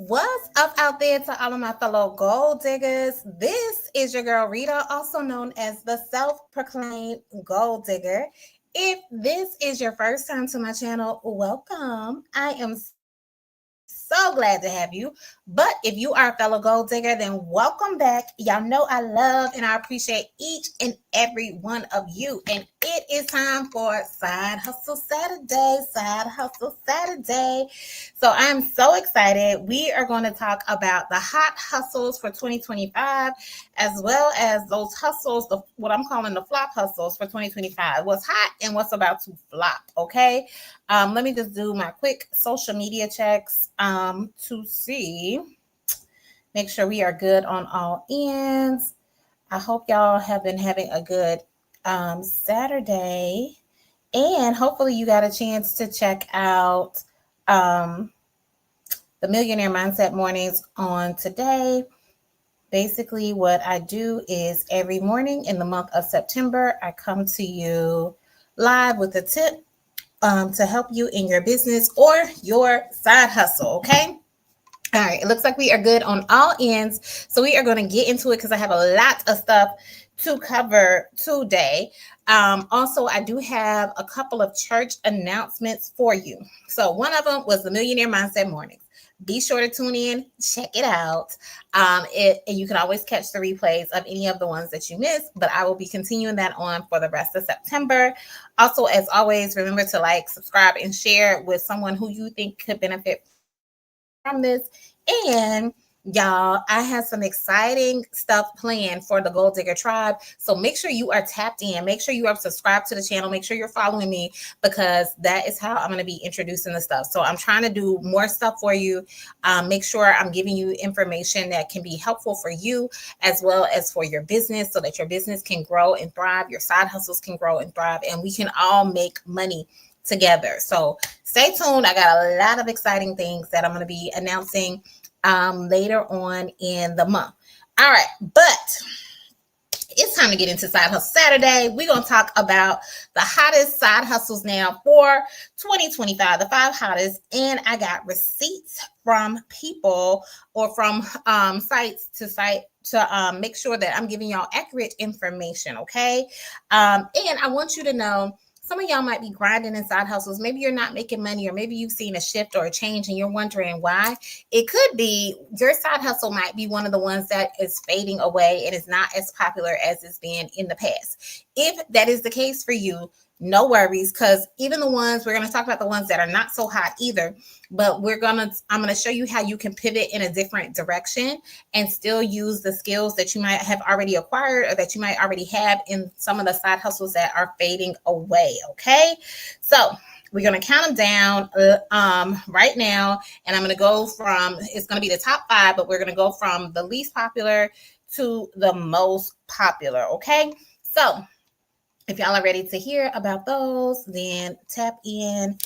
What's up out there to all of my fellow gold diggers? This is your girl Rita, also known as the self-proclaimed gold digger. If this is your first time to my channel, welcome. I am so glad to have you. But if you are a fellow gold digger, then welcome back. Y'all know I love and I appreciate each and every one of you. And it is time for Side Hustle Saturday. Side Hustle Saturday. So I'm so excited. We are going to talk about the hot hustles for 2025, as well as those hustles, what I'm calling the flop hustles for 2025. What's hot and what's about to flop, okay? Let me just do my quick social media checks to see, make sure we are good on all ends. I hope y'all have been having a good Saturday. And hopefully you got a chance to check out the Millionaire Mindset Mornings on today. Basically, what I do is every morning in the month of September, I come to you live with a tip to help you in your business or your side hustle, okay? All right, it looks like we are good on all ends. So we are going to get into it because I have a lot of stuff to cover today. Also, I do have a couple of church announcements for you. So one of them was the Millionaire Mindset Mornings. Be sure to tune in, check it out. And you can always catch the replays of any of the ones that you missed, but I will be continuing that on for the rest of September. Also, as always, remember to like, subscribe, and share with someone who you think could benefit from this. And y'all, I have some exciting stuff planned for the Gold Digger Tribe. So make sure you are tapped in. Make sure you are subscribed to the channel. Make sure you're following me because that is how I'm going to be introducing the stuff. So I'm trying to do more stuff for you. Make sure I'm giving you information that can be helpful for you as well as for your business so that your business can grow and thrive. Your side hustles can grow and thrive, and we can all make money together. So stay tuned. I got a lot of exciting things that I'm going to be announcing later on in the month. All right, but it's time to get into Side Hustle Saturday. We're going to talk about the hottest side hustles now for 2025, the 5 hottest. And I got receipts from people or from sites to make sure that I'm giving y'all accurate information, okay? And I want you to know, some of y'all might be grinding in side hustles. Maybe you're not making money, or maybe you've seen a shift or a change and you're wondering why. It could be your side hustle might be one of the ones that is fading away and is not as popular as it's been in the past. If that is the case for you, no worries, because even the ones, we're going to talk about the ones that are not so hot either, but I'm going to show you how you can pivot in a different direction and still use the skills that you might have already acquired or that you might already have in some of the side hustles that are fading away. Okay. So we're going to count them down right now. And I'm going to go from, it's going to be the top 5, but we're going to go from the least popular to the most popular. Okay. So if y'all are ready to hear about those, then tap in,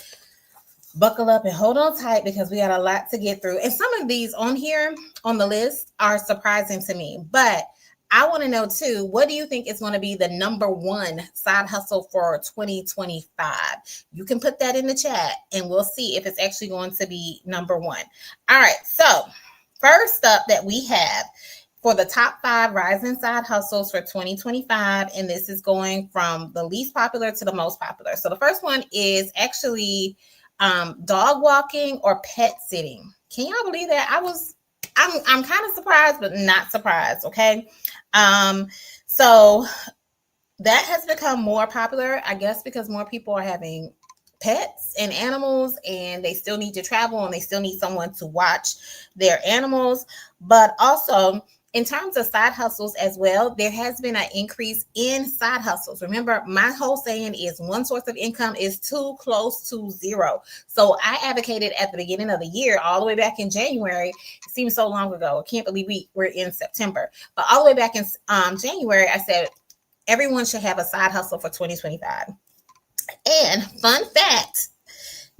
buckle up, and hold on tight because we got a lot to get through. And some of these on here on the list are surprising to me, but I want to know too, what do you think is going to be the number 1 side hustle for 2025? You can put that in the chat and we'll see if it's actually going to be number 1. All right. So first up that we have for the top 5 rising side hustles for 2025, and this is going from the least popular to the most popular. So the first one is actually dog walking or pet sitting. Can y'all believe that? I'm kind of surprised, but not surprised. Okay. So that has become more popular, I guess, because more people are having pets and animals and they still need to travel and they still need someone to watch their animals. But also, in terms of side hustles as well, there has been an increase in side hustles. Remember, my whole saying is one source of income is too close to zero. So I advocated at the beginning of the year, all the way back in January. It seems so long ago. I can't believe we're in September. But all the way back in January, I said everyone should have a side hustle for 2025. And fun fact,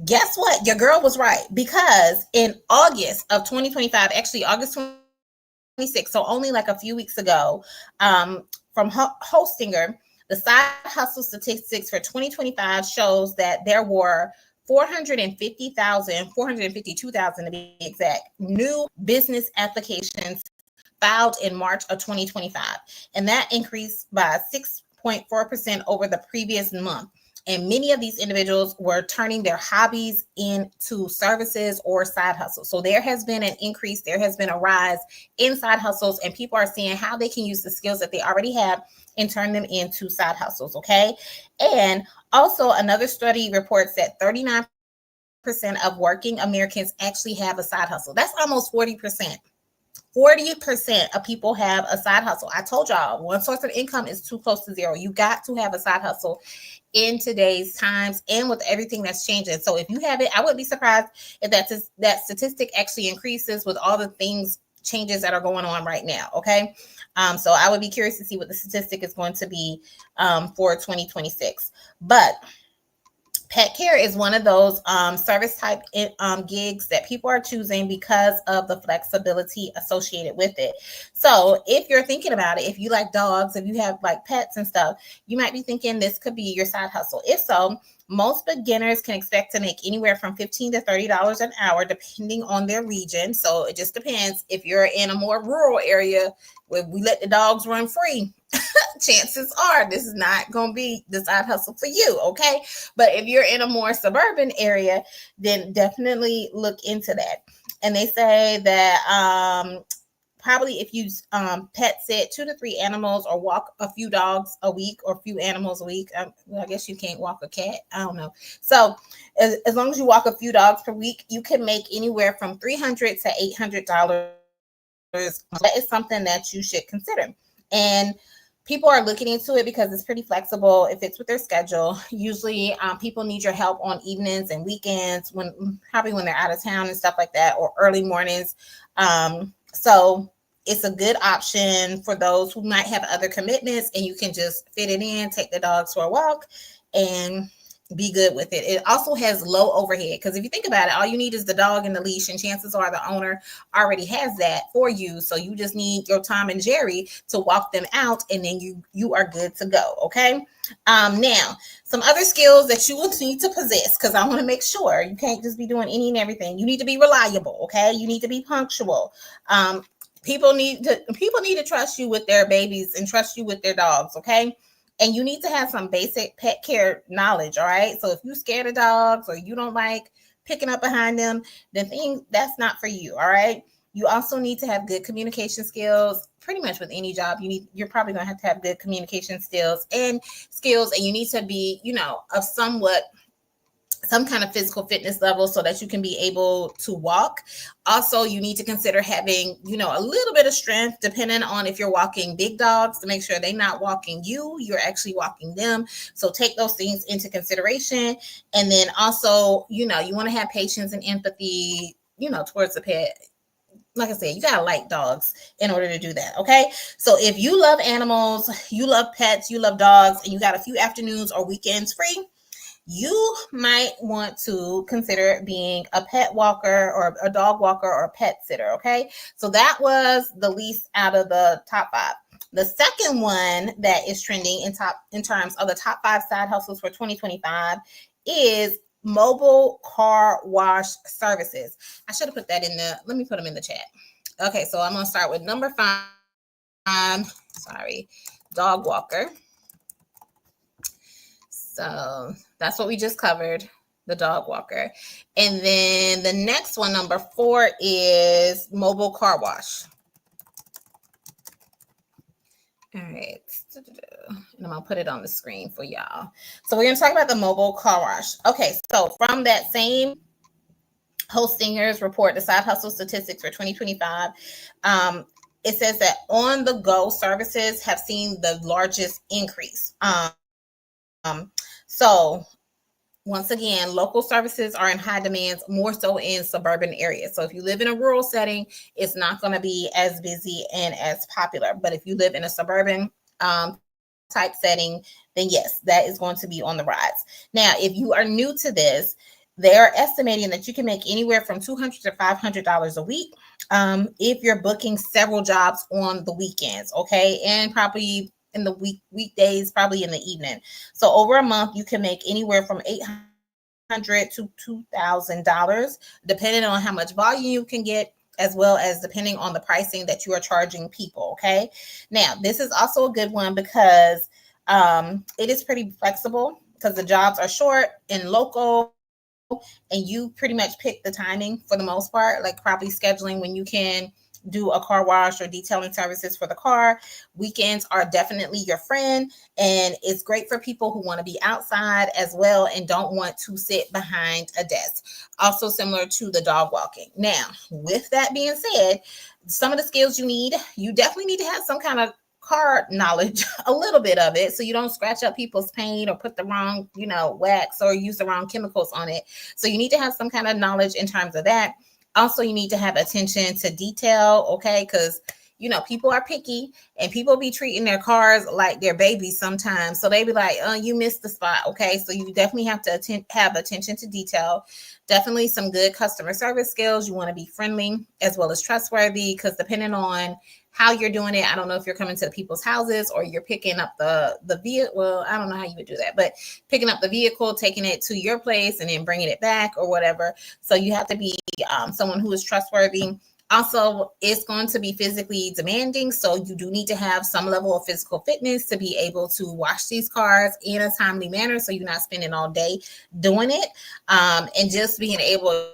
guess what? Your girl was right, because in August of 2025, actually August 26th, so only like a few weeks ago, from Hostinger, the side hustle statistics for 2025 shows that there were 452,000 to be exact, new business applications filed in March of 2025. And that increased by 6.4% over the previous month. And many of these individuals were turning their hobbies into services or side hustles. So there has been an increase, there has been a rise in side hustles, and people are seeing how they can use the skills that they already have and turn them into side hustles. Okay. And also, another study reports that 39% of working Americans actually have a side hustle. That's almost 40%. 40% of people have a side hustle. I told y'all, one source of income is too close to zero. You got to have a side hustle in today's times and with everything that's changing. So if you have it, I wouldn't be surprised if that statistic actually increases with all the things, changes that are going on right now. Okay. So I would be curious to see what the statistic is going to be for 2026. But pet care is one of those service type gigs that people are choosing because of the flexibility associated with it. So if you're thinking about it, if you like dogs, if you have like pets and stuff, you might be thinking this could be your side hustle. If so, most beginners can expect to make anywhere from $15 to $30 an hour, depending on their region. So it just depends. If you're in a more rural area where we let the dogs run free, chances are this is not going to be the side hustle for you. Okay. But if you're in a more suburban area, then definitely look into that. And they say that probably if you pet sit 2 to 3 animals or walk a few dogs a week or a few animals a week. I guess you can't walk a cat. I don't know. So as long as you walk a few dogs per week, you can make anywhere from $300 to $800. That is something that you should consider. And people are looking into it because it's pretty flexible. It fits with their schedule. Usually people need your help on evenings and weekends, probably when they're out of town and stuff like that, or early mornings. So it's a good option for those who might have other commitments, and you can just fit it in, take the dogs for a walk, and be good with it. It also has low overhead, because if you think about it, all you need is the dog and the leash, and chances are the owner already has that for you. So you just need your Tom and Jerry to walk them out, and then you are good to go. Okay. Now, some other skills that you will need to possess, because I want to make sure you can't just be doing any and everything. You need to be reliable. Okay. You need to be punctual. People need to trust you with their babies and trust you with their dogs. Okay. And you need to have some basic pet care knowledge, all right? So if you're scared of dogs or you don't like picking up behind them, then that's not for you, all right? You also need to have good communication skills. Pretty much with any job, you're probably going to have good communication skills, and you need to be, of some kind of physical fitness level so that you can be able to walk. Also, you need to consider having, a little bit of strength, depending on if you're walking big dogs, to make sure they're not walking you, you're actually walking them. So take those things into consideration. And then also, you want to have patience and empathy, towards the pet. Like I said, you got to like dogs in order to do that. Okay. So if you love animals, you love pets, you love dogs, and you got a few afternoons or weekends free, you might want to consider being a pet walker or a dog walker or a pet sitter. Okay. So that was the least out of the top 5. The second one that is trending in terms of the top 5 side hustles for 2025 is mobile car wash services. I should have put that let me put them in the chat. Okay. So I'm going to start with number 5. Dog walker. So that's what we just covered, the dog walker. And then the next one, number 4, is mobile car wash. All right. And I'm going to put it on the screen for y'all. So we're going to talk about the mobile car wash. Okay. So from that same Hostingers report, the side hustle statistics for 2025, it says that on-the-go services have seen the largest increase. So once again, local services are in high demand, more so in suburban areas. So if you live in a rural setting, it's not going to be as busy and as popular. But if you live in a suburban type setting, then yes, that is going to be on the rise. Now, if you are new to this, they are estimating that you can make anywhere from $200 to $500 a week if you're booking several jobs on the weekends, okay? And probably in the weekdays, probably in the evening. So over a month, you can make anywhere from $800 to $2,000, depending on how much volume you can get, as well as depending on the pricing that you are charging people. Okay. Now, this is also a good one because it is pretty flexible because the jobs are short and local, and you pretty much pick the timing for the most part, like properly scheduling when you can do a car wash or detailing services for the car. Weekends are definitely your friend, and it's great for people who want to be outside as well and don't want to sit behind a desk. Also similar to the dog walking. Now, with that being said, some of the skills you definitely need to have some kind of car knowledge, a little bit of it, so you don't scratch up people's paint or put the wrong, wax or use the wrong chemicals on it. So you need to have some kind of knowledge in terms of that. Also, you need to have attention to detail, okay? Because people are picky and people be treating their cars like their babies sometimes. So they be like, oh, you missed the spot. Okay. So you definitely have to have attention to detail. Definitely some good customer service skills. You want to be friendly as well as trustworthy, because depending on how you're doing it, I don't know if you're coming to the people's houses or you're picking up the vehicle. Well, I don't know how you would do that, but picking up the vehicle, taking it to your place and then bringing it back or whatever. So you have to be someone who is trustworthy. Also, it's going to be physically demanding, so you do need to have some level of physical fitness to be able to wash these cars in a timely manner, so you're not spending all day doing it. And just being able,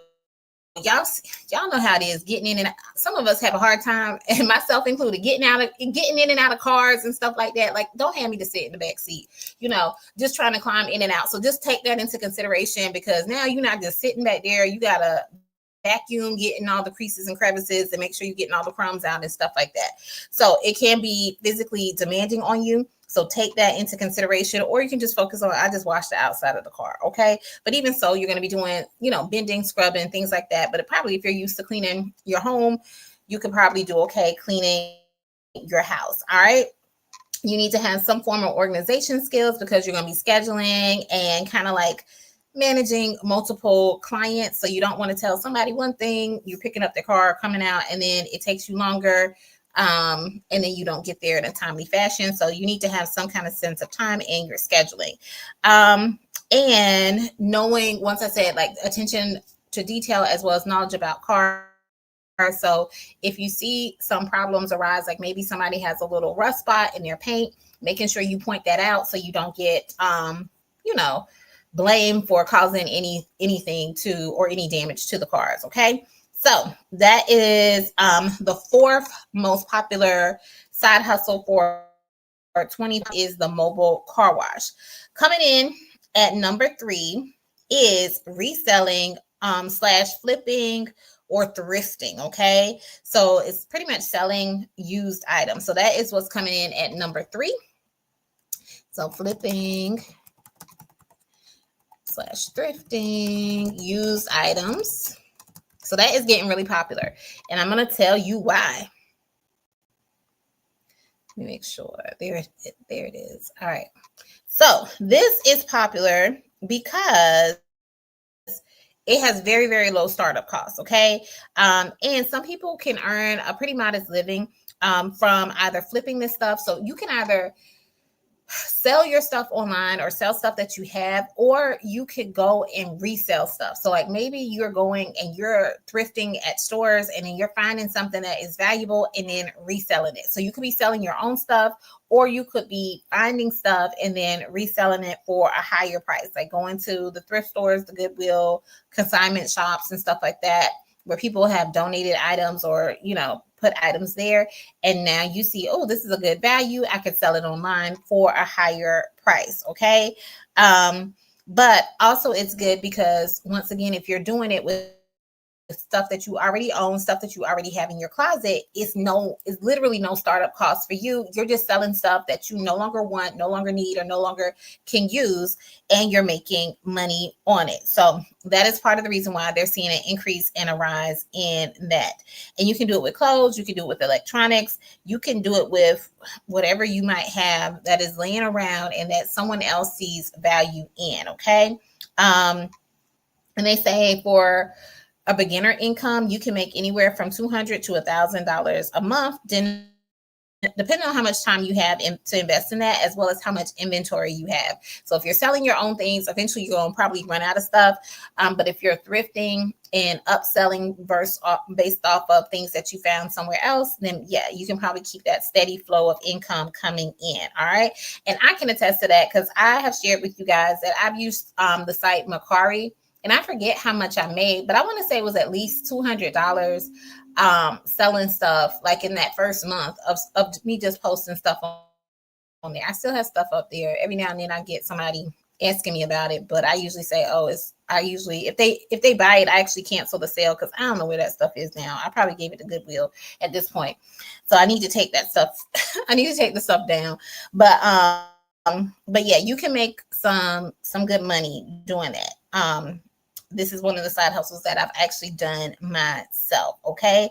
y'all know how it is getting in and out. Some of us have a hard time, and myself included, getting in and out of cars and stuff like that. Like, don't have me to sit in the back seat, just trying to climb in and out. So just take that into consideration, because now you're not just sitting back there. You gotta vacuum, getting all the creases and crevices and make sure you're getting all the crumbs out and stuff like that. So it can be physically demanding on you. So take that into consideration, or you can just focus on, I just wash the outside of the car. Okay. But even so, you're going to be doing, bending, scrubbing, things like that. But probably if you're used to cleaning your home, you could probably do okay cleaning your house. All right. You need to have some form of organization skills, because you're going to be scheduling and kind of like managing multiple clients. So you don't want to tell somebody one thing, you're picking up the car, coming out, and then it takes you longer. And then you don't get there in a timely fashion. So you need to have some kind of sense of time in your scheduling. And knowing, once I said, like, attention to detail as well as knowledge about cars. So if you see some problems arise, like maybe somebody has a little rust spot in their paint, making sure you point that out so you don't get, blame for causing anything to, or any damage to the cars. Okay. So that is the fourth most popular side hustle for 20 is the mobile car wash. Coming in at number 3 is reselling / flipping or thrifting. Okay. So it's pretty much selling used items. So that is what's coming in at number 3. So flipping / thrifting used items. So that is getting really popular, and I'm going to tell you why. Let me make sure. There it is. All right. So this is popular because it has very, very low startup costs. Okay. And some people can earn a pretty modest living from either flipping this stuff. So you can either sell your stuff online or sell stuff that you have, or you could go and resell stuff. So like maybe you're going and you're thrifting at stores, and then you're finding something that is valuable and then reselling it. So you could be selling your own stuff, or you could be finding stuff and then reselling it for a higher price, like going to the thrift stores, the Goodwill, consignment shops and stuff like that, where people have donated items or, put items there. And now you see, oh, this is a good value. I could sell it online for a higher price. Okay. But also it's good because, once again, if you're doing it with stuff that you already own, stuff that you already have in your closet, it's literally no startup cost for you. You're just selling stuff that you no longer want, no longer need, or no longer can use, and you're making money on it. So that is part of the reason why they're seeing an increase and a rise in that. And you can do it with clothes, you can do it with electronics, you can do it with whatever you might have that is laying around and that someone else sees value in. Okay. And they say for a beginner income, you can make anywhere from $200 to $1,000 a month, depending on how much time you have to invest in that, as well as how much inventory you have. So if you're selling your own things, eventually you're going to probably run out of stuff. But if you're thrifting and upselling based off of things that you found somewhere else, then yeah, you can probably keep that steady flow of income coming in. All right. And I can attest to that because I have shared with you guys that I've used the site Mercari, and I forget how much I made, but I want to say it was at least $200 selling stuff like in that first month of me just posting stuff on there. I still have stuff up there. Every now and then I get somebody asking me about it, but I usually say, if they buy it, I actually cancel the sale because I don't know where that stuff is now. I probably gave it to Goodwill at this point. So I need to take that stuff. I need to take the stuff down. But yeah, you can make some good money doing that. This is one of the side hustles that I've actually done myself. Okay.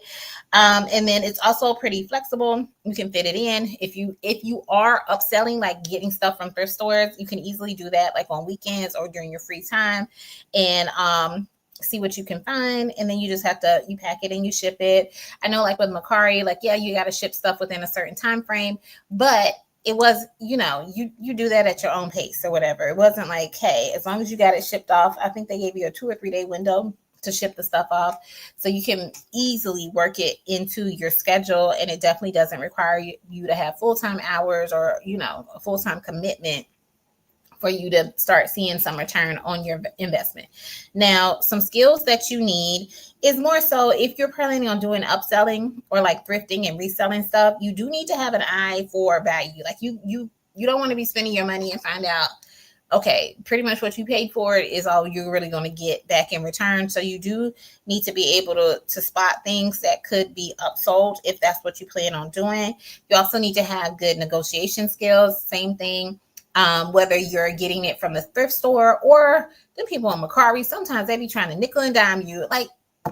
And then it's also pretty flexible. You can fit it in. If you are upselling, like getting stuff from thrift stores, you can easily do that like on weekends or during your free time and see what you can find. And then you just have to, you pack it and you ship it. I know like with Mercari, like, yeah, you got to ship stuff within a certain time frame, but it was, you do that at your own pace or whatever. It wasn't like, hey, as long as you got it shipped off, I think they gave you a 2 or 3 day window to ship the stuff off. So you can easily work it into your schedule. And it definitely doesn't require you to have full-time hours or, a full-time commitment for you to start seeing some return on your investment. Now, some skills that you need is more so if you're planning on doing upselling or like thrifting and reselling stuff, you do need to have an eye for value. Like you don't want to be spending your money and find out, okay, pretty much what you paid for it is all you're really going to get back in return. So you do need to be able to spot things that could be upsold if that's what you plan on doing. You also need to have good negotiation skills. Same thing. Whether you're getting it from the thrift store or the people on Mercari, sometimes they be trying to nickel and dime you. Like,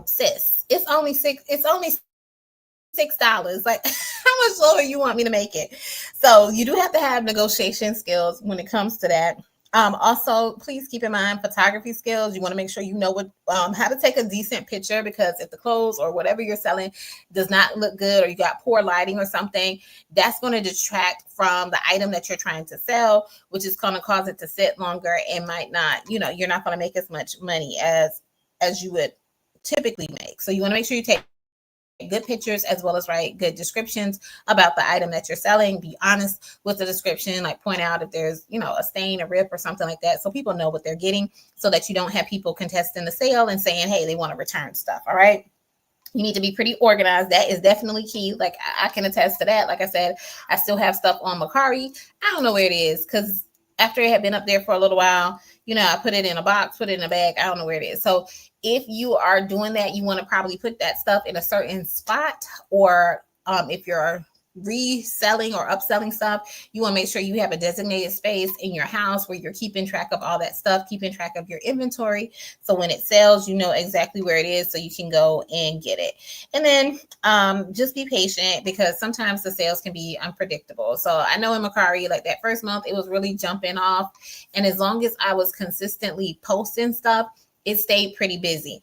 sis, it's only $6. Like, how much lower you want me to make it? So you do have to have negotiation skills when it comes to that. Also, please keep in mind photography skills. You want to make sure you know how to take a decent picture, because if the clothes or whatever you're selling does not look good or you got poor lighting or something, that's going to detract from the item that you're trying to sell, which is going to cause it to sit longer and might not, you're not going to make as much money as you would typically make. So you want to make sure you take good pictures as well as write good descriptions about the item that you're selling. Be honest with the description, like point out if there's, a stain, a rip or something like that, so people know what they're getting, so that you don't have people contesting the sale and saying, hey, they want to return stuff. All right. You need to be pretty organized. That is definitely key. Like I can attest to that. Like I said, I still have stuff on Mercari. I don't know where it is because after it had been up there for a little while, I put it in a box, put it in a bag. I don't know where it is. So if you are doing that, you want to probably put that stuff in a certain spot, or if you're reselling or upselling stuff, you want to make sure you have a designated space in your house where you're keeping track of all that stuff, keeping track of your inventory. So when it sells, you know exactly where it is so you can go and get it. And then just be patient, because sometimes the sales can be unpredictable. So I know in Mercari, like that first month, it was really jumping off. And as long as I was consistently posting stuff, it stayed pretty busy.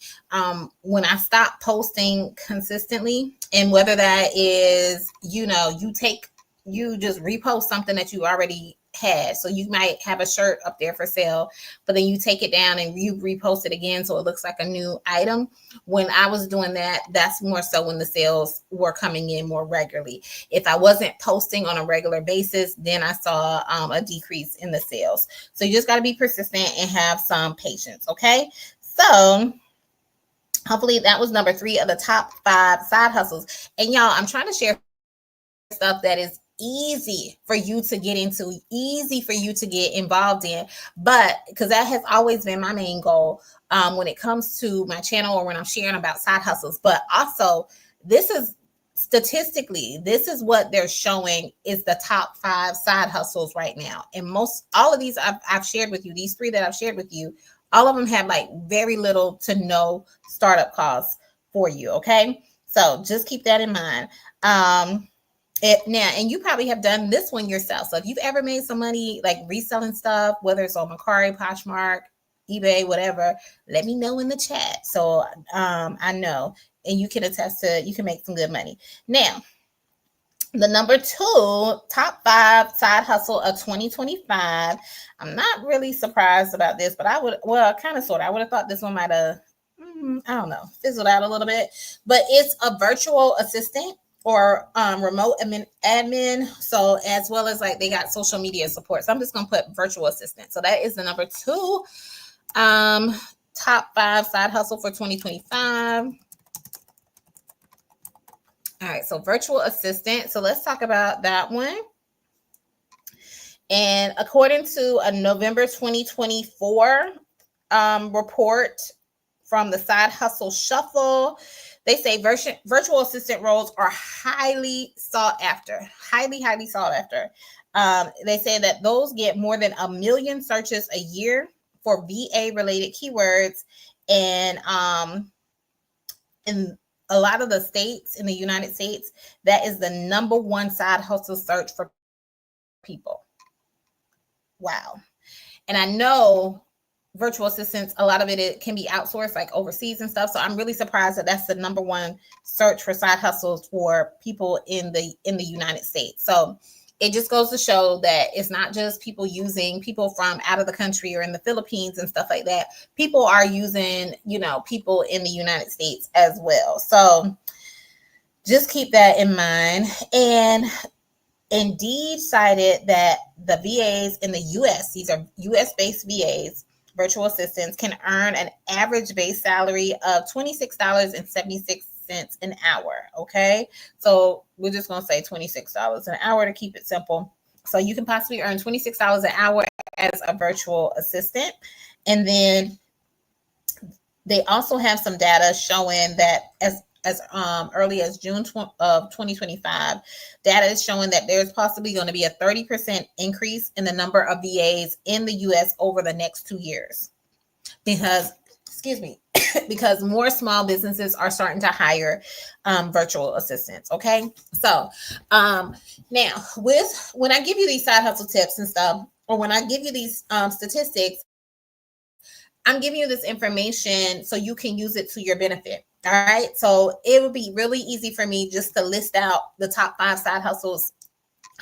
When I stopped posting consistently, and whether that is, you just repost something that you already had. So you might have a shirt up there for sale, but then you take it down and you repost it again so it looks like a new item. When I was doing that, that's more so when the sales were coming in more regularly. If I wasn't posting on a regular basis, then I saw a decrease in the sales. So you just got to be persistent and have some patience. Okay. So hopefully that was number 3 of the top 5 side hustles. And y'all, I'm trying to share stuff that is easy for you to get into, easy for you to get involved in, but because that has always been my main goal when it comes to my channel or when I'm sharing about side hustles. But also, this is statistically, this is what they're showing is the top 5 side hustles right now. And all of these I've shared with you, these 3 that I've shared with you, all of them have like very little to no startup costs for you. Okay. So just keep that in mind. And you probably have done this one yourself. So if you've ever made some money like reselling stuff, whether it's on Mercari, Poshmark, eBay, whatever, let me know in the chat. So I know, and you can attest to, you can make some good money. Now, The number 2 top 5 side hustle of 2025. I'm not really surprised about this, but kind of sort of. I would have thought this one might have, I don't know, fizzled out a little bit. But it's a virtual assistant or remote admin. So as well as like they got social media support. So I'm just gonna put virtual assistant. So that is the number 2 top 5 side hustle for 2025. All right, so virtual assistant. So let's talk about that one. And according to a November 2024 report from the Side Hustle Shuffle, they say virtual assistant roles are highly sought after, highly sought after. They say that those get more than 1 million searches a year for VA related keywords, and in a lot of the states in the United States, that is the number 1 side hustle search for people. Wow. And I know virtual assistants, a lot of it can be outsourced like overseas and stuff. So I'm really surprised that that's the number 1 search for side hustles for people in the United States. So it just goes to show that it's not just people using people from out of the country or in the Philippines and stuff like that. People are using, people in the United States as well. So just keep that in mind. And Indeed cited that the VAs in the U.S., these are U.S.-based VAs, virtual assistants, can earn an average base salary of $26.76 an hour. Okay, so we're just going to say $26 an hour to keep it simple. So you can possibly earn $26 an hour as a virtual assistant. And then they also have some data showing that as early as June of 2025, data is showing that there's possibly going to be a 30% increase in the number of VAs in the U.S. over the next 2 years. Because more small businesses are starting to hire virtual assistants. Okay, so now when I give you these side hustle tips and stuff, or when I give you these statistics, I'm giving you this information so you can use it to your benefit. All right. So it would be really easy for me just to list out the top 5 side hustles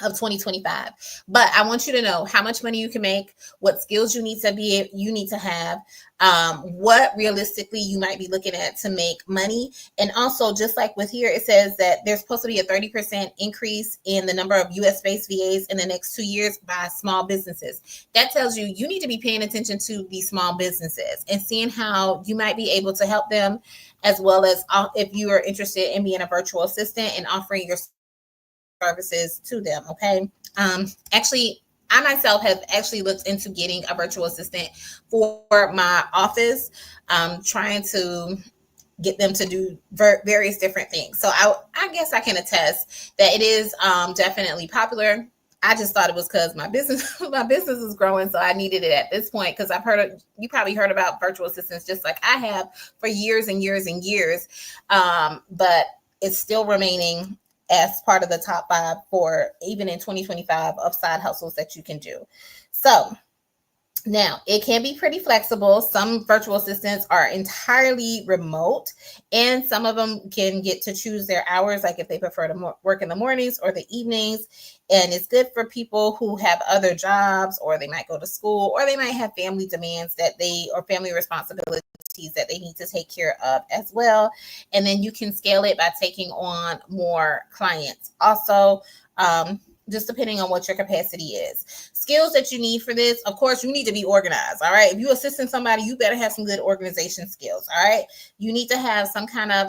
of 2025. But I want you to know how much money you can make, what skills you need to have, what realistically you might be looking at to make money. And also, just like with here, it says that there's supposed to be a 30% increase in the number of US-based VAs in the next 2 years by small businesses. That tells you need to be paying attention to these small businesses and seeing how you might be able to help them, as well as if you are interested in being a virtual assistant and offering your services to them. Okay. Actually, I myself have actually looked into getting a virtual assistant for my office, trying to get them to do various different things. So I guess I can attest that it is definitely popular. I just thought it was because my business is growing, so I needed it at this point, because you probably heard about virtual assistants just like I have for years and years and years, but it's still remaining as part of the top 5 for even in 2025 of side hustles that you can do. So now, it can be pretty flexible. Some virtual assistants are entirely remote, and some of them can get to choose their hours, like if they prefer to work in the mornings or the evenings. And it's good for people who have other jobs, or they might go to school, or they might have family demands or family responsibilities that they need to take care of as well. And then you can scale it by taking on more clients. Also, just depending on what your capacity is. Skills that you need for this, of course, you need to be organized. All right. If you're assisting somebody, you better have some good organization skills. All right. You need to have some kind of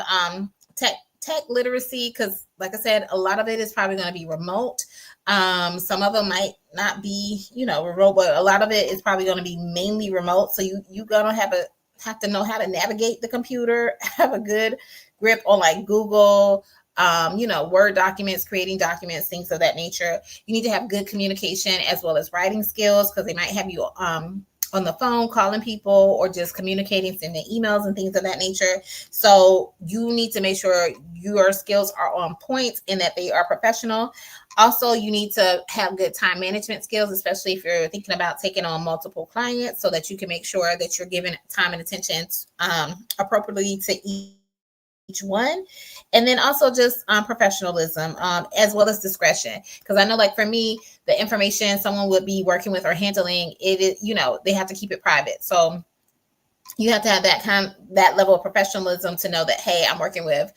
tech literacy, because like I said, a lot of it is probably going to be remote. Some of them might not be, remote, but a lot of it is probably going to be mainly remote. So you're going to have to know how to navigate the computer, have a good grip on like Google, Word documents, creating documents, things of that nature. You need to have good communication as well as writing skills, because they might have you on the phone calling people, or just communicating, sending emails and things of that nature. So you need to make sure your skills are on point and that they are professional. Also, you need to have good time management skills, especially if you're thinking about taking on multiple clients, so that you can make sure that you're giving time and attention appropriately to each each one. And then also just professionalism, as well as discretion. Because I know, like for me, the information someone would be working with or handling, it is, they have to keep it private. So you have to have that level of professionalism to know that, hey, I'm working with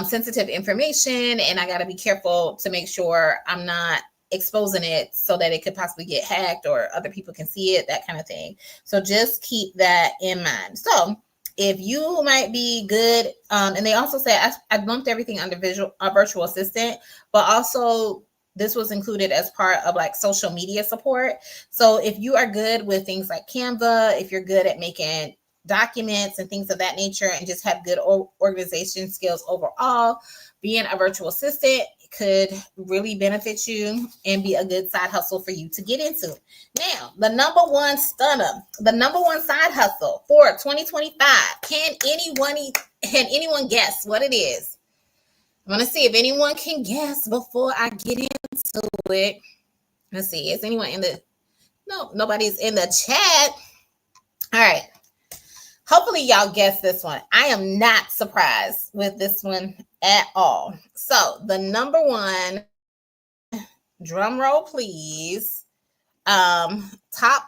sensitive information, and I got to be careful to make sure I'm not exposing it so that it could possibly get hacked or other people can see it, that kind of thing. So just keep that in mind. So if you might be good, and they also say I lumped everything under virtual assistant, but also this was included as part of like social media support. So if you are good with things like Canva, if you're good at making documents and things of that nature, and just have good organization skills overall, being a virtual assistant could really benefit you and be a good side hustle for you to get into. Now, the number one side hustle for 2025. Can anyone guess what it is? I'm going to see if anyone can guess before I get into it. Let's see. Is anyone no, nobody's in the chat. All right. Hopefully y'all guess this one. I am not surprised with this one at all. So the number one, drum roll please, top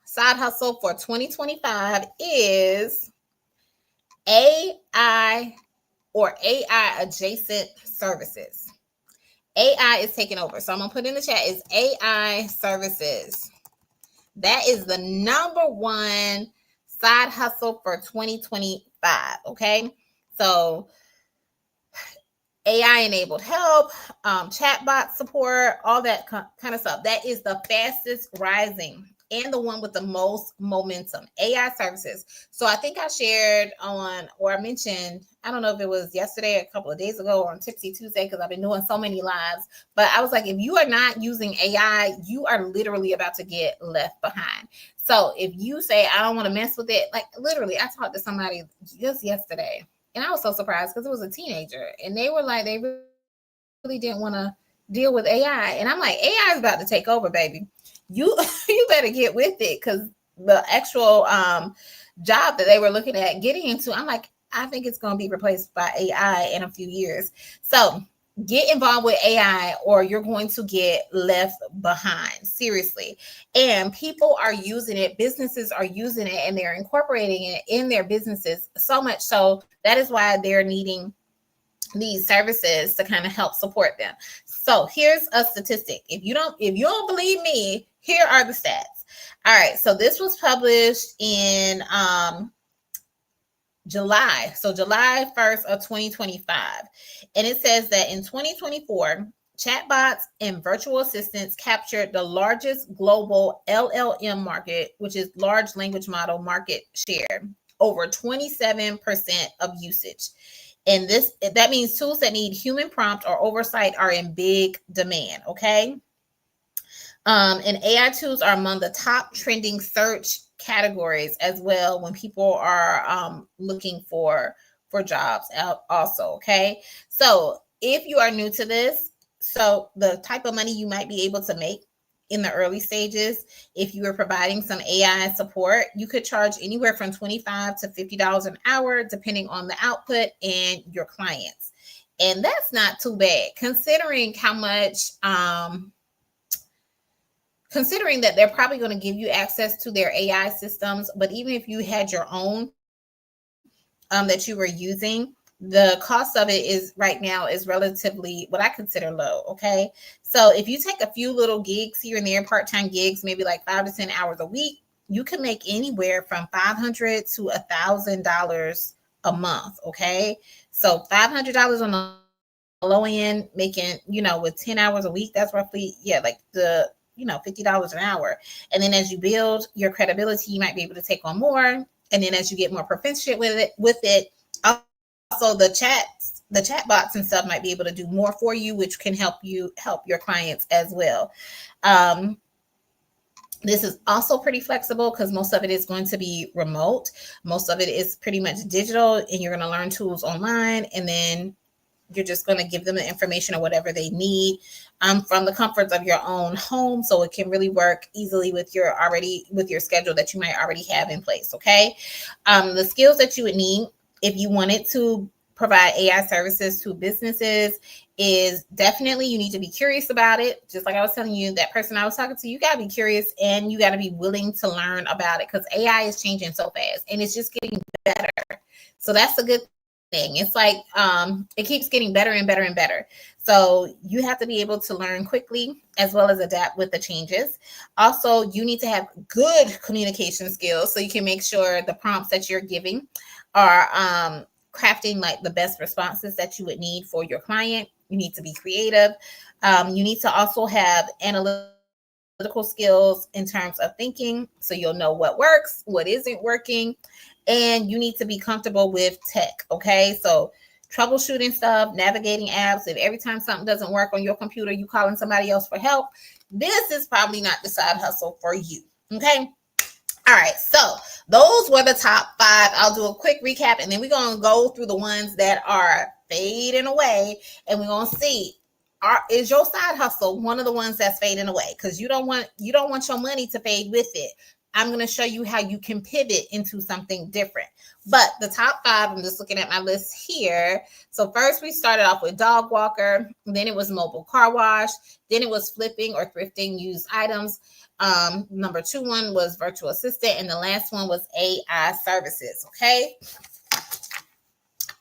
side hustle for 2025 is AI or AI adjacent services. AI is taking over. So I'm going to put in the chat is AI services. That is the number one side hustle for 2025. Okay. So AI enabled help, chatbot support, all that kind of stuff. That is the fastest rising and the one with the most momentum, AI services. So I think I shared or I mentioned, I don't know if it was yesterday, a couple of days ago, or on Tipsy Tuesday, because I've been doing so many lives, but I was like, if you are not using AI, you are literally about to get left behind. So if you say, I don't want to mess with it, like literally, I talked to somebody just yesterday, and I was so surprised because it was a teenager, and they were like, they really didn't want to deal with AI. And I'm like, AI is about to take over, baby. You better get with it, because the actual job that they were looking at getting into, I'm like, I think it's going to be replaced by AI in a few years. So get involved with AI or you're going to get left behind, seriously. And people are using it, businesses are using it, and they're incorporating it in their businesses so much so that is why they're needing these services to kind of help support them. So here's a statistic. If you don't believe me, here are the stats. All right, so this was published in July. So July 1st of 2025. And it says that in 2024, chatbots and virtual assistants captured the largest global LLM market, which is large language model market share, over 27% of usage. And that means tools that need human prompt or oversight are in big demand. Okay. And AI tools are among the top trending search categories as well when people are looking for jobs out also. Okay. So if you are new to this, so the type of money you might be able to make in the early stages, if you are providing some AI support, you could charge anywhere from $25 to $50 an hour, depending on the output and your clients. And that's not too bad, considering how much, considering that they're probably going to give you access to their AI systems. But even if you had your own that you were using, the cost of it is right now is relatively what I consider low. Okay. So if you take a few little gigs here and there, part-time gigs, maybe like 5 to 10 hours a week, you can make anywhere from $500 to $1,000 a month. Okay. So $500 on the low end, making, with 10 hours a week, that's roughly, like the, $50 an hour. And then as you build your credibility, you might be able to take on more. And then as you get more proficient with it, also the chatbots and stuff might be able to do more for you, which can help your clients as well. This is also pretty flexible because most of it is going to be remote. Most of it is pretty much digital, and you're going to learn tools online, and then you're just going to give them the information or whatever they need from the comforts of your own home. So it can really work easily with your schedule that you might already have in place. Okay. The skills that you would need if you wanted to provide AI services to businesses is definitely you need to be curious about it. Just like I was telling you, that person I was talking to, you got to be curious and you got to be willing to learn about it because AI is changing so fast and it's just getting better. So that's a good thing. It's like it keeps getting better and better and better. So you have to be able to learn quickly as well as adapt with the changes. Also, you need to have good communication skills so you can make sure the prompts that you're giving are crafting like the best responses that you would need for your client. You need to be creative. You need to also have analytical skills in terms of thinking, so you'll know what works, what isn't working, and you need to be comfortable with tech. Okay, so troubleshooting stuff, navigating apps. If every time something doesn't work on your computer, you calling somebody else for help, this is probably not the side hustle for you. Okay. All right, so those were the top 5. I'll do a quick recap, and then we're going to go through the ones that are fading away, and we're going to see, is your side hustle one of the ones that's fading away? Because you don't want your money to fade with it. I'm going to show you how you can pivot into something different. But the top 5, I'm just looking at my list here. So first we started off with dog walker, then it was mobile car wash, then it was flipping or thrifting used items. Number 2 one was virtual assistant, and the last one was AI services. Okay.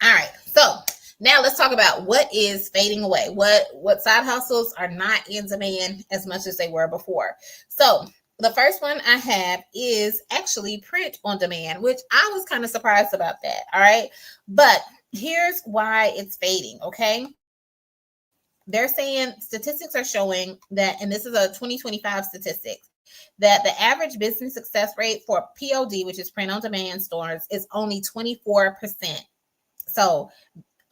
All right. So now let's talk about what is fading away. What side hustles are not in demand as much as they were before. So the first one I have is actually print on demand, which I was kind of surprised about that. All right. But here's why it's fading. Okay. They're saying statistics are showing that, and this is a 2025 statistics, that the average business success rate for POD, which is print on demand stores, is only 24%. So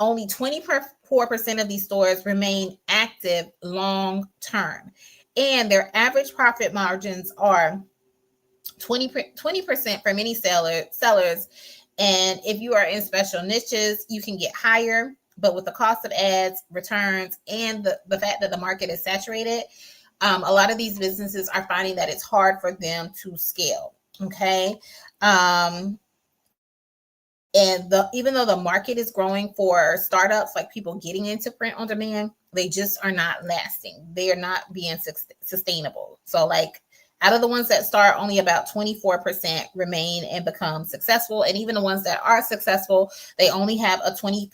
only 24% of these stores remain active long term. And their average profit margins are 20% for many sellers. And if you are in special niches, you can get higher. But with the cost of ads, returns, and the fact that the market is saturated, a lot of these businesses are finding that it's hard for them to scale. Okay. And even though the market is growing for startups, like people getting into print on demand, they just are not lasting. They are not being sustainable. So like out of the ones that start, only about 24% remain and become successful. And even the ones that are successful, they only have a 20%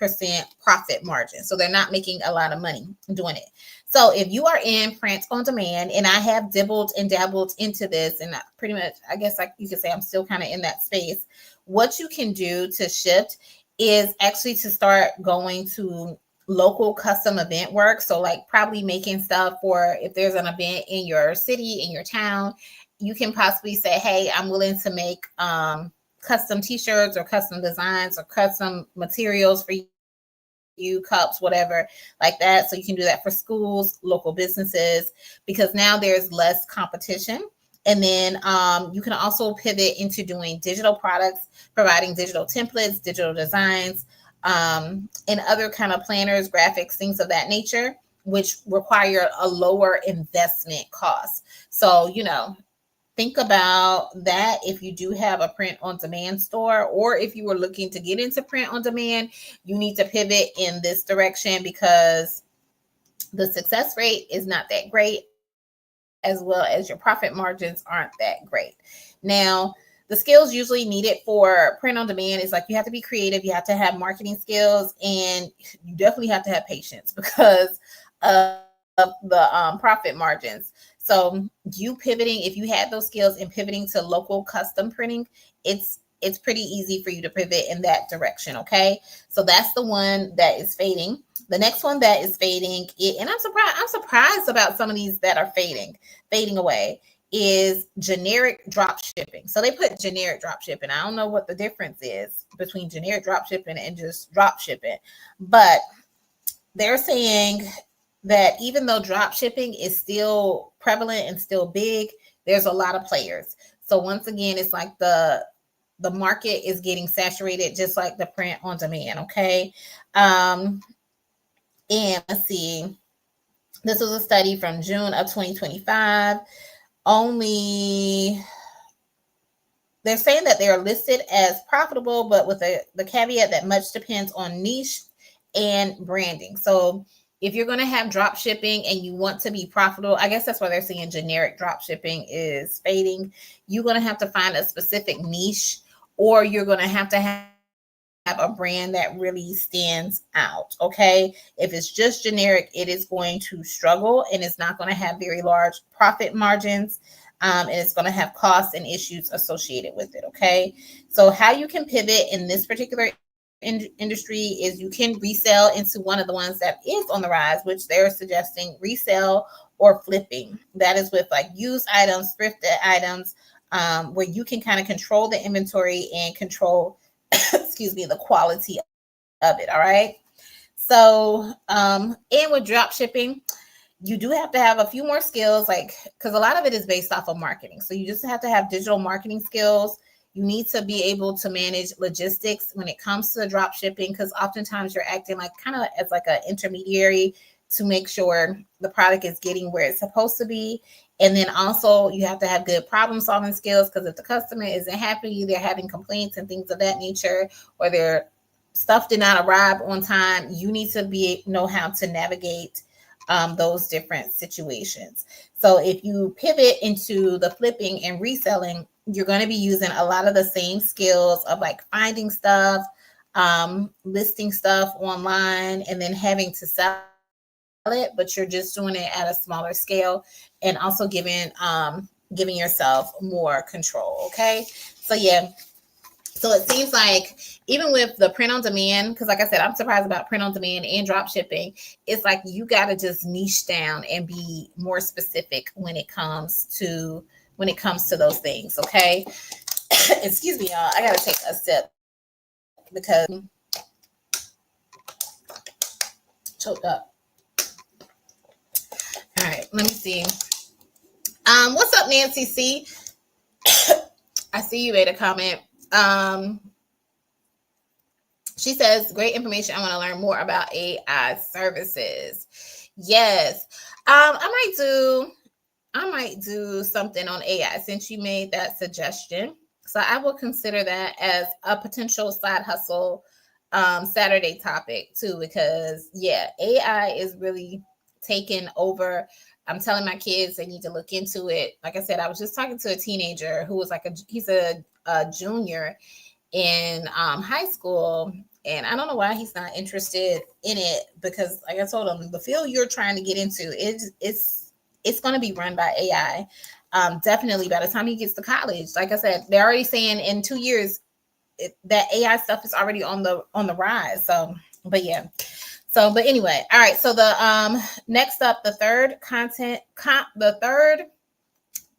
profit margin. So they're not making a lot of money doing it. So if you are in print on demand, and I have dabbled into this, and pretty much, I guess like you could say I'm still kind of in that space, what you can do to shift is actually to start going to local custom event work. So like probably making stuff for, if there's an event in your city, in your town, you can possibly say, hey, I'm willing to make custom t-shirts or custom designs or custom materials for you, cups, whatever like that. So you can do that for schools, local businesses, because now there's less competition. And then you can also pivot into doing digital products, providing digital templates, digital designs, and other kind of planners, graphics, things of that nature, which require a lower investment cost. So, think about that if you do have a print on demand store, or if you were looking to get into print on demand, you need to pivot in this direction because the success rate is not that great, as well as your profit margins aren't that great. Now, the skills usually needed for print on demand is like you have to be creative, you have to have marketing skills, and you definitely have to have patience because of the profit margins. So you pivoting, if you had those skills and pivoting to local custom printing, it's pretty easy for you to pivot in that direction. Okay. So that's the one that is fading. The next one that is fading, and I'm surprised about some of these that are fading away, is generic drop shipping. So they put generic drop shipping. I don't know what the difference is between generic drop shipping and just drop shipping, but they're saying that even though drop shipping is still prevalent and still big, there's a lot of players. So once again, it's like the market is getting saturated, just like the print on demand. Okay. And let's see, this was a study from June of 2025. Only they're saying that they are listed as profitable, but with the caveat that much depends on niche and branding. So if you're going to have drop shipping and you want to be profitable, I guess that's why they're saying generic drop shipping is fading. You're going to have to find a specific niche, or you're going to have a brand that really stands out. Okay. If it's just generic, it is going to struggle and it's not going to have very large profit margins. And it's going to have costs and issues associated with it. Okay. So how you can pivot in this particular industry is you can resell into one of the ones that is on the rise, which they're suggesting resell or flipping. That is with like used items, thrifted items, where you can kind of control the inventory and control excuse me, the quality of it. All right. So, and with drop shipping, you do have to have a few more skills, like, because a lot of it is based off of marketing. So you just have to have digital marketing skills. You need to be able to manage logistics when it comes to drop shipping, because oftentimes you're acting like kind of as like an intermediary to make sure the product is getting where it's supposed to be. And then also you have to have good problem solving skills, because if the customer isn't happy, they're having complaints and things of that nature, or their stuff did not arrive on time, you need to know how to navigate those different situations. So if you pivot into the flipping and reselling, you're going to be using a lot of the same skills of like finding stuff, listing stuff online, and then having to sell it, but you're just doing it at a smaller scale, and also giving yourself more control. Okay. So yeah. So it seems like even with the print on demand, because like I said, I'm surprised about print on demand and drop shipping. It's like you got to just niche down and be more specific when it comes to those things. Okay. Excuse me, y'all. I got to take a sip because choked up. All right, let me see. What's up, Nancy C? I see you made a comment. She says, great information. I want to learn more about AI services. Yes. I might do something on AI since you made that suggestion. So I will consider that as a potential side hustle Saturday topic too, because yeah, AI is really taking over. I'm telling my kids they need to look into it. Like I said, I was just talking to a teenager who was like he's a junior in high school, and I don't know why he's not interested in it, because like I told him, the field you're trying to get into it's going to be run by AI. Definitely by the time he gets to college. Like I said, they're already saying in 2 years that AI stuff is already on the rise. So, but yeah. So, but anyway, all right. So the next up, the third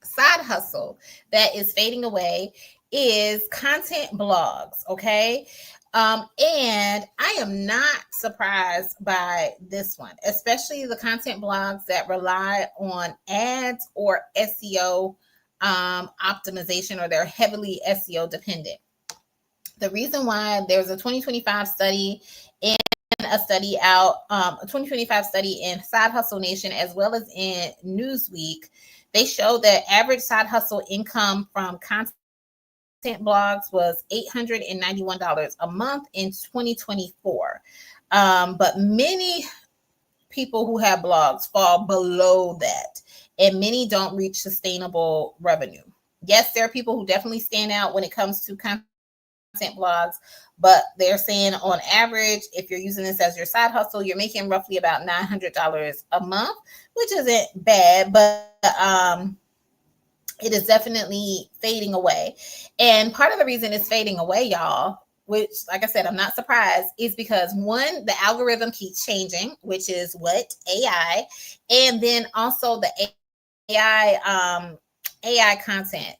side hustle that is fading away is content blogs. Okay. And I am not surprised by this one, especially the content blogs that rely on ads or SEO optimization, or they're heavily SEO dependent. The reason why, there's a 2025 study and a study out, a 2025 study in Side Hustle Nation as well as in Newsweek. They show that average side hustle income from content blogs was $891 a month in 2024. But many people who have blogs fall below that, and many don't reach sustainable revenue. Yes, there are people who definitely stand out when it comes to content blogs, but they're saying on average, if you're using this as your side hustle, you're making roughly about $900 a month, which isn't bad, but it is definitely fading away. And part of the reason it's fading away, y'all, which, like I said, I'm not surprised, is because one, the algorithm keeps changing, which is what? AI. And then also the AI content,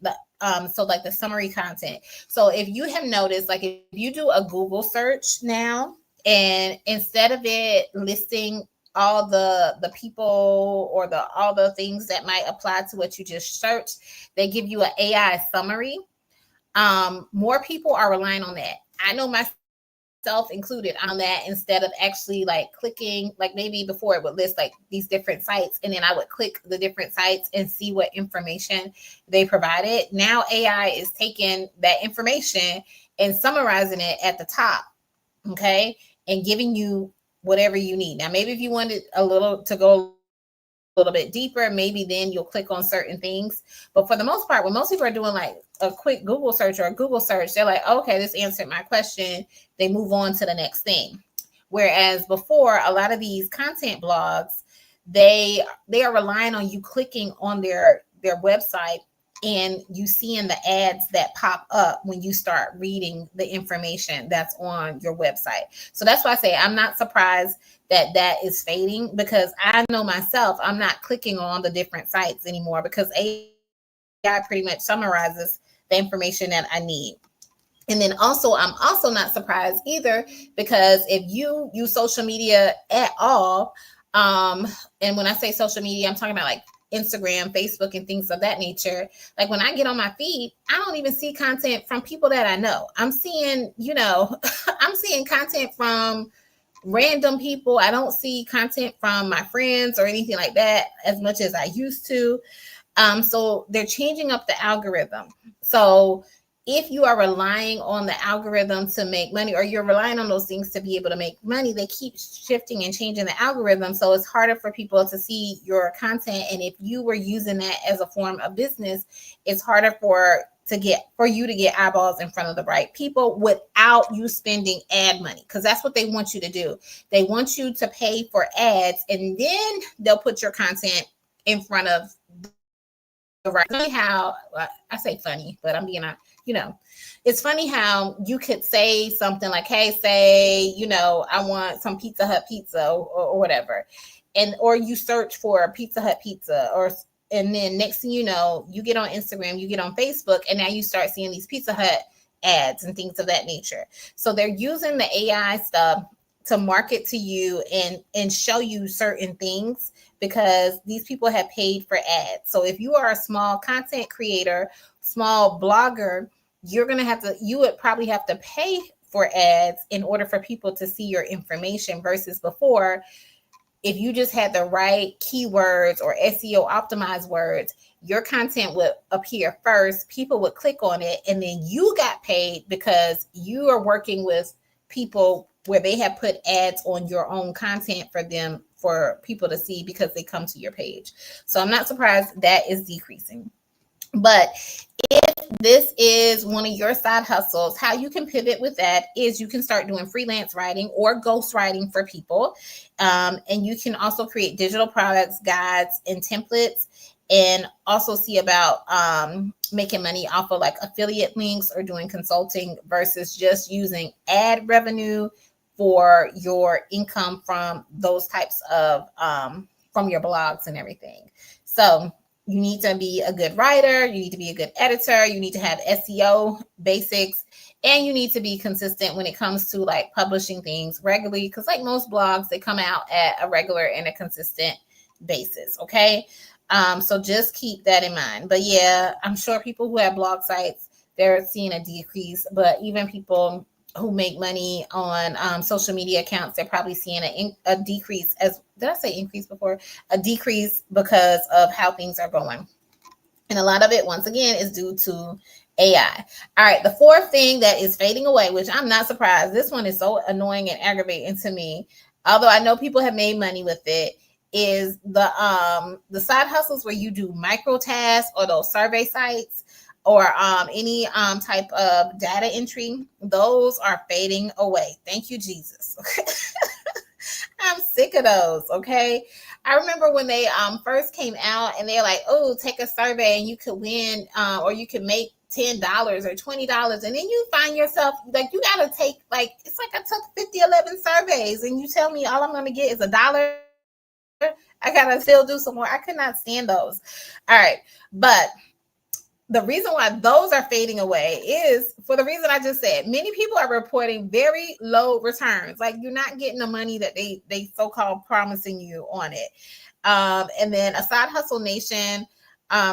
so like the summary content. So if you have noticed, like if you do a Google search now, and instead of it listing all the people or all the things that might apply to what you just searched, they give you an AI summary. More people are relying on that. I know myself, self included on that, instead of actually like clicking, like maybe before it would list like these different sites and then I would click the different sites and see what information they provided. Now AI is taking that information and summarizing it at the top, okay, and giving you whatever you need. Now maybe if you wanted a little to go a little bit deeper, maybe then you'll click on certain things. But for the most part, when most people are doing like a quick Google search or a Google search, they're like, okay, this answered my question. They move on to the next thing. Whereas before, a lot of these content blogs, they are relying on you clicking on their website and you seeing the ads that pop up when you start reading the information that's on your website. So that's why I say I'm not surprised that is fading, because I know myself, I'm not clicking on the different sites anymore because AI pretty much summarizes the information that I need. And then also, I'm also not surprised either, because if you use social media at all, and when I say social media, I'm talking about like Instagram, Facebook, and things of that nature. Like when I get on my feed, I don't even see content from people that I know. I'm seeing, I'm seeing content from random people. I don't see content from my friends or anything like that as much as I used to. So they're changing up the algorithm. So if you are relying on the algorithm to make money, or you're relying on those things to be able to make money, they keep shifting and changing the algorithm. So it's harder for people to see your content. And if you were using that as a form of business, it's harder for you to get eyeballs in front of the right people without you spending ad money, because that's what they want you to do. They want you to pay for ads, and then they'll put your content in front of the right. Funny how I say funny, but I'm being it's funny how you could say something like, hey, say, I want some Pizza Hut pizza or whatever, or you search for Pizza Hut pizza, and then next thing you know, you get on Instagram, you get on Facebook, and now you start seeing these Pizza Hut ads and things of that nature. So they're using the AI stuff to market to you and show you certain things, because these people have paid for ads. So if you are a small content creator, small blogger, you would probably have to pay for ads in order for people to see your information, versus before, if you just had the right keywords or SEO optimized words, your content would appear first, people would click on it, and then you got paid because you are working with people where they have put ads on your own content for people to see because they come to your page. So I'm not surprised that is decreasing. But if this is one of your side hustles, how you can pivot with that is you can start doing freelance writing or ghost writing for people. And you can also create digital products, guides, and templates, and also see about making money off of like affiliate links or doing consulting, versus just using ad revenue for your income from those types of from your blogs and everything. So you need to be a good writer, you need to be a good editor, you need to have SEO basics, and you need to be consistent when it comes to like publishing things regularly, because like most blogs, they come out at a regular and a consistent basis. Okay. So just keep that in mind. But yeah, I'm sure people who have blog sites, they're seeing a decrease, but even people who make money on social media accounts, they're probably seeing a decrease. Did I say increase before? A decrease because of how things are going. And a lot of it, once again, is due to AI. All right, the fourth thing that is fading away, which I'm not surprised. This one is so annoying and aggravating to me, although I know people have made money with it, is the side hustles where you do micro tasks or those survey sites, or any type of data entry. Those are fading away. Thank you, Jesus. I'm sick of those. Okay. I remember when they first came out and they're like, oh, take a survey and you could win, or you can make $10 or $20. And then you find yourself like, you got to take it's like I took 11 surveys and you tell me all I'm going to get is $1. I got to still do some more. I could not stand those. All right. But the reason why those are fading away is for the reason I just said. Many people are reporting very low returns. Like you're not getting the money that they so-called promising you on it. And then a Side Hustle Nation,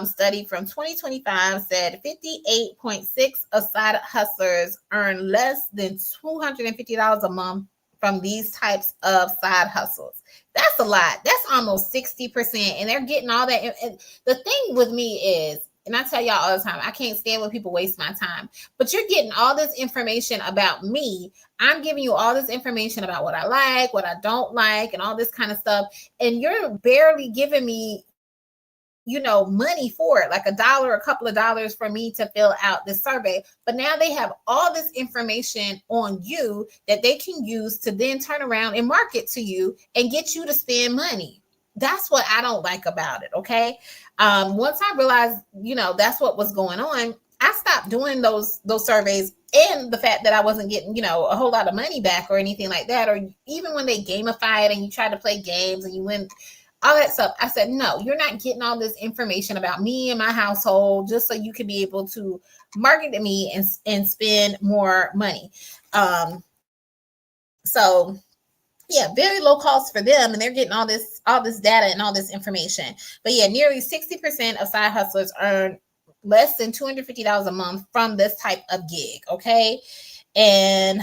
study from 2025 said 58.6 of side hustlers earn less than $250 a month from these types of side hustles. That's a lot. That's almost 60%. And they're getting all that. And the thing with me is, and I tell y'all all the time, I can't stand when people waste my time. But you're getting all this information about me. I'm giving you all this information about what I like, what I don't like, and all this kind of stuff. And you're barely giving me, money for it, like $1, a couple of dollars for me to fill out this survey. But now they have all this information on you that they can use to then turn around and market to you and get you to spend money. That's what I don't like about it. Okay. Once I realized, that's what was going on, I stopped doing those surveys, and the fact that I wasn't getting, a whole lot of money back or anything like that. Or even when they gamify it and you try to play games and you win all that stuff, I said, no, you're not getting all this information about me and my household just so you can be able to market to me and spend more money. So yeah, very low cost for them, and they're getting all this data and all this information. But yeah, nearly 60% of side hustlers earn less than $250 a month from this type of gig. Okay. And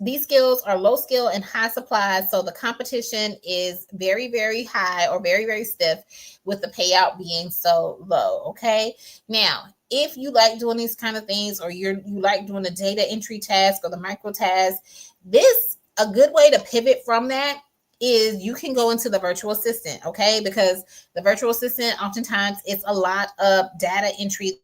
these skills are low skill and high supply. So the competition is very, very high or very, very stiff, with the payout being so low. Okay. Now, if you like doing these kind of things, or you like doing the data entry task or the micro task, a good way to pivot from that is you can go into the virtual assistant. Okay. Because the virtual assistant, oftentimes it's a lot of data entry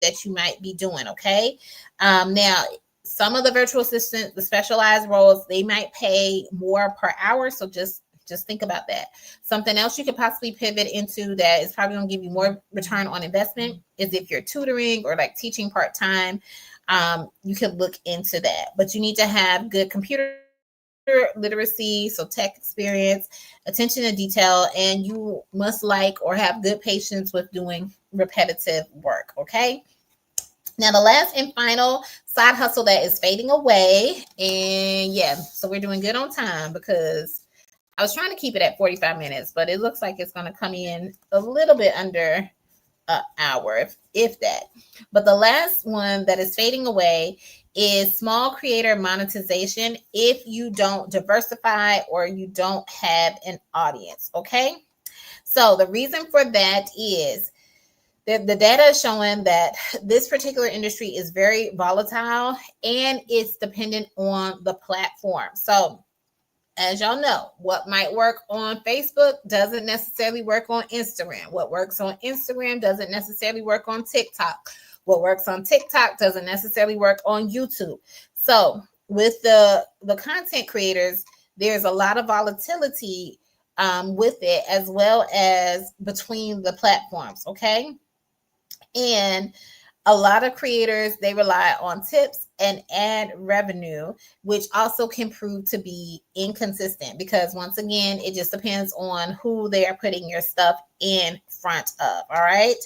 that you might be doing. Okay. Now, some of the virtual assistant, the specialized roles, they might pay more per hour. So just think about that. Something else you could possibly pivot into that is probably going to give you more return on investment is if you're tutoring or like teaching part-time. You could look into that, but you need to have good computer literacy, so tech experience, attention to detail, and you must like or have good patience with doing repetitive work. Okay. Now, the last and final side hustle that is fading away, and yeah, so we're doing good on time because I was trying to keep it at 45 minutes, but it looks like it's going to come in a little bit under an hour, if that. But the last one that is fading away is small creator monetization if you don't diversify or you don't have an audience. Okay. So the reason for that is the data is showing that this particular industry is very volatile and it's dependent on the platform. So as y'all know, what might work on Facebook doesn't necessarily work on Instagram. What works on Instagram doesn't necessarily work on TikTok. What works on TikTok doesn't necessarily work on YouTube. So with the content creators, there's a lot of volatility with it, as well as between the platforms. Okay. And a lot of creators, they rely on tips and ad revenue, which also can prove to be inconsistent because once again, it just depends on who they are putting your stuff in front of. All right.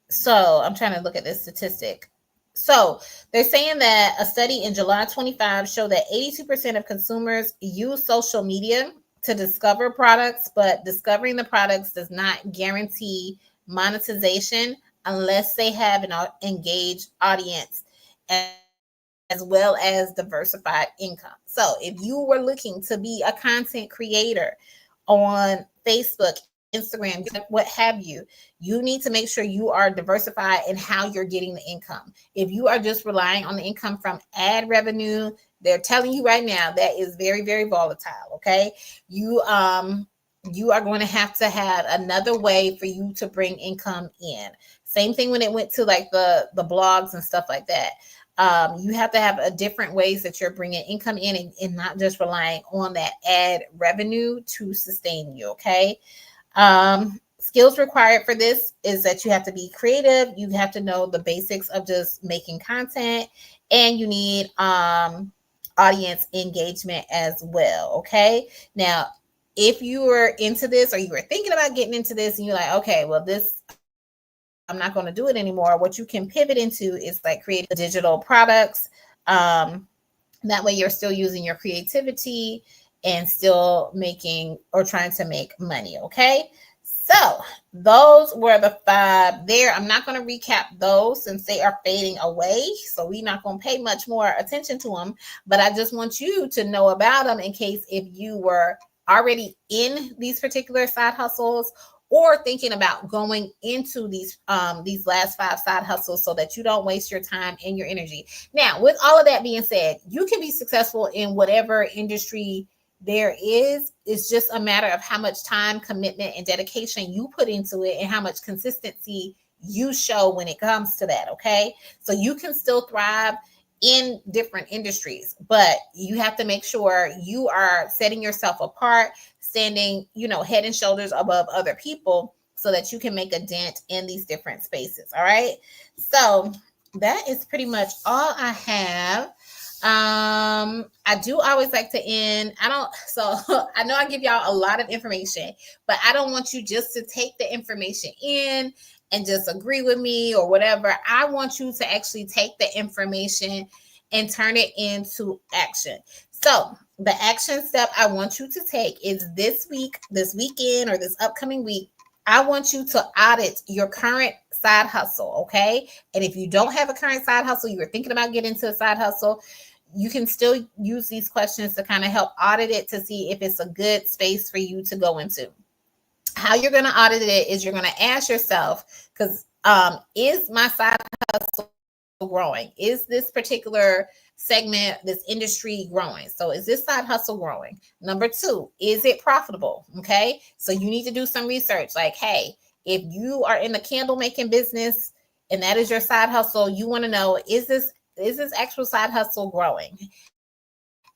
So I'm trying to look at this statistic. So they're saying that a study in July 25 showed that 82% of consumers use social media to discover products, but discovering the products does not guarantee monetization unless they have an engaged audience as well as diversified income. So if you were looking to be a content creator on Facebook, Instagram, what have you, you need to make sure you are diversified in how you're getting the income. If you are just relying on the income from ad revenue, they're telling you right now that is very, very volatile. Okay. You are going to have another way for you to bring income in. Same thing when it went to like the blogs and stuff like that. You have to have a different ways that you're bringing income in and not just relying on that ad revenue to sustain you. Okay. Skills required for this is that you have to be creative. You have to know the basics of just making content, and you need audience engagement as well. Okay. Now, if you were into this or you were thinking about getting into this and you're like, okay, well, this, I'm not going to do it anymore. What you can pivot into is like create digital products. That way you're still using your creativity and still making or trying to make money. Okay. So those were the 5 there. I'm not going to recap those since they are fading away. So we're not going to pay much more attention to them. But I just want you to know about them in case if you were already in these particular side hustles or thinking about going into these last 5 side hustles so that you don't waste your time and your energy. Now, with all of that being said, you can be successful in whatever industry there is. It's just a matter of how much time, commitment, and dedication you put into it and how much consistency you show when it comes to that. Okay. So you can still thrive in different industries, but you have to make sure you are setting yourself apart, standing, head and shoulders above other people so that you can make a dent in these different spaces. All right. So that is pretty much all I have. I do always like to end. I know I give y'all a lot of information, but I don't want you just to take the information in and just agree with me or whatever. I want you to actually take the information and turn it into action. So the action step I want you to take is this week, this weekend, or this upcoming week. I want you to audit your current side hustle, okay? And if you don't have a current side hustle, you were thinking about getting into a side hustle, you can still use these questions to kind of help audit it to see if it's a good space for you to go into. How you're going to audit it is you're going to ask yourself, because is my side hustle growing? Is this particular segment, this industry growing? So is this side hustle growing? Number 2, is it profitable? Okay. So you need to do some research like, hey, if you are in the candle making business and that is your side hustle, you want to know, is this actual side hustle growing?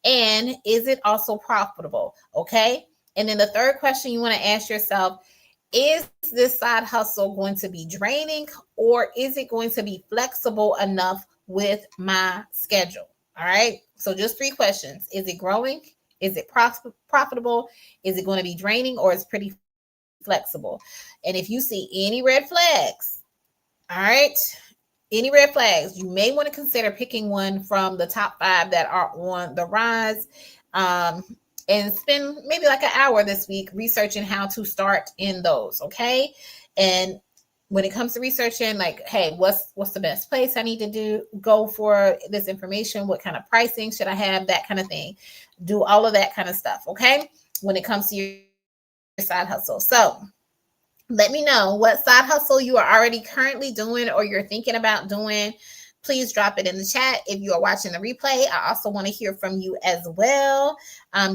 And is it also profitable? Okay. And then the third question you want to ask yourself, is this side hustle going to be draining, or is it going to be flexible enough with my schedule? All right. So just 3 questions. Is it growing? Is it profitable? Is it going to be draining, or is it pretty flexible? And if you see any red flags, all right, any red flags, you may want to consider picking one from the top 5 that are on the rise. And spend maybe like an hour this week researching how to start in those. Okay. And when it comes to researching, like, hey, what's the best place I need to go for this information? What kind of pricing should I have? That kind of thing. Do all of that kind of stuff. Okay. When it comes to your side hustle. So let me know what side hustle you are already currently doing or you're thinking about doing. Please drop it in the chat. If you are watching the replay, I also want to hear from you as well.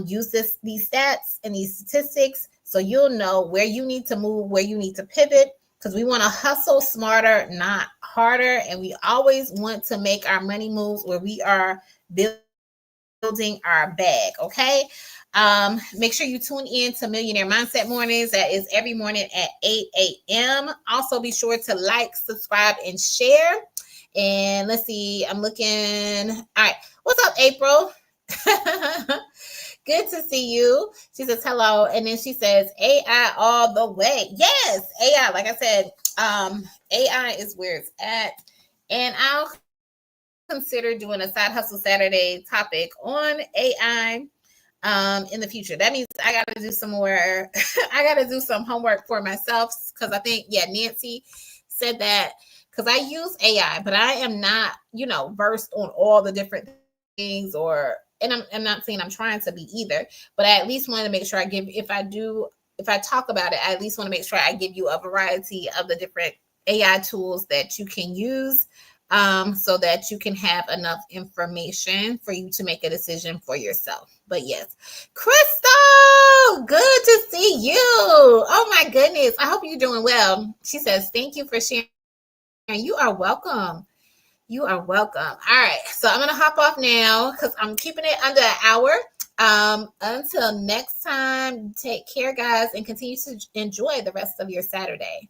Use these stats and these statistics so you'll know where you need to move, where you need to pivot, because we want to hustle smarter, not harder. And we always want to make our money moves where we are building our bag. Okay. Make sure you tune in to Millionaire Mindset Mornings. That is every morning at 8 a.m. Also, be sure to like, subscribe, and share. And let's see, I'm looking. All right. What's up, April? Good to see you. She says hello. And then she says AI all the way. Yes, AI. Like I said, AI is where it's at. And I'll consider doing a Side Hustle Saturday topic on AI in the future. That means I got to do some more. I got to do some homework for myself, because I think, Nancy said that. Because I use AI, but I am not, versed on all the different things, and I'm not saying I'm trying to be either, but I at least want to make sure if I talk about it, I at least want to make sure I give you a variety of the different AI tools that you can use, so that you can have enough information for you to make a decision for yourself. But yes, Crystal, good to see you. Oh my goodness. I hope you're doing well. She says, thank you for sharing. You are welcome. You are welcome. All right. So I'm going to hop off now because I'm keeping it under an hour. Until next time, take care, guys, and continue to enjoy the rest of your Saturday.